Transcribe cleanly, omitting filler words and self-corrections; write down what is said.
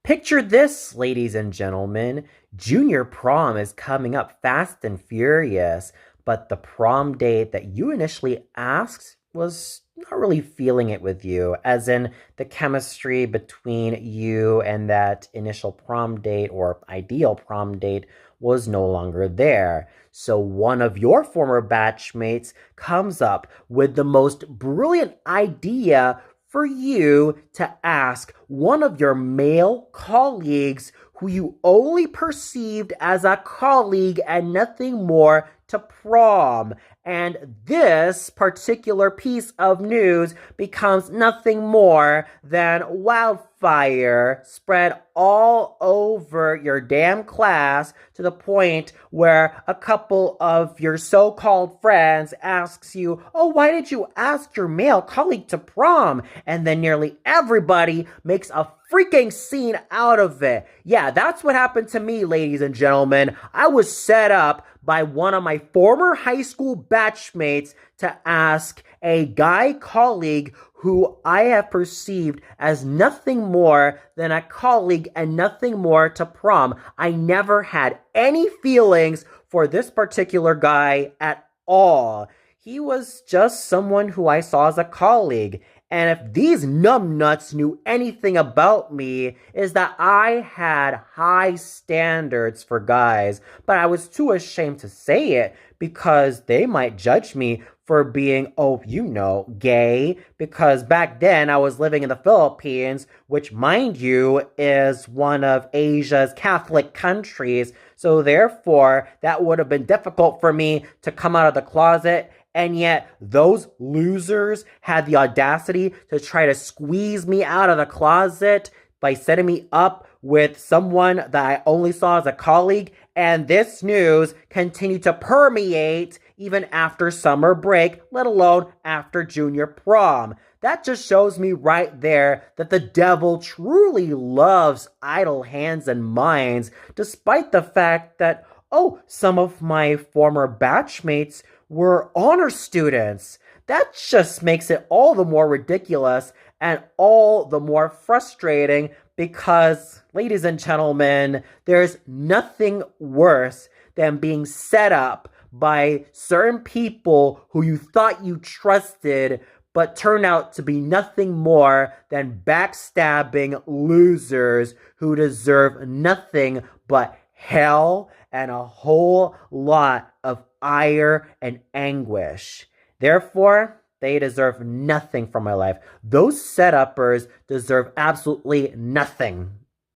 Picture this, ladies and gentlemen. Junior prom is coming up fast and furious, but the prom date that you initially asked was not really feeling it with you, as in the chemistry between you and that initial prom date or ideal prom date was no longer there. So one of your former batchmates comes up with the most brilliant idea for you to ask one of your male colleagues who you only perceived as a colleague and nothing more to prom. And this particular piece of news becomes nothing more than wildfire spread all over your damn class to the point where a couple of your so-called friends asks you, "Oh, why did you ask your male colleague to prom?" And then nearly everybody makes a freaking scene out of it. Yeah, that's what happened to me, ladies and gentlemen. I was set up by one of my former high school batchmates to ask a guy colleague who I have perceived as nothing more than a colleague and nothing more to prom. I never had any feelings for this particular guy at all. He was just someone who I saw as a colleague. And if these numbnuts knew anything about me, is that I had high standards for guys, but I was too ashamed to say it because they might judge me for being, oh, you know, gay, because back then I was living in the Philippines, which, mind you, is one of Asia's Catholic countries. So therefore, that would have been difficult for me to come out of the closet. And yet, those losers had the audacity to try to squeeze me out of the closet by setting me up with someone that I only saw as a colleague. And this news continued to permeate even after summer break, let alone after junior prom. That just shows me right there that the devil truly loves idle hands and minds, despite the fact that, oh, some of my former batchmates were honor students. That just makes it all the more ridiculous and all the more frustrating because, ladies and gentlemen, there's nothing worse than being set up by certain people who you thought you trusted but turned out to be nothing more than backstabbing losers who deserve nothing but hell and a whole lot of ire and anguish. Therefore, they deserve nothing from my life. Those setuppers deserve absolutely nothing.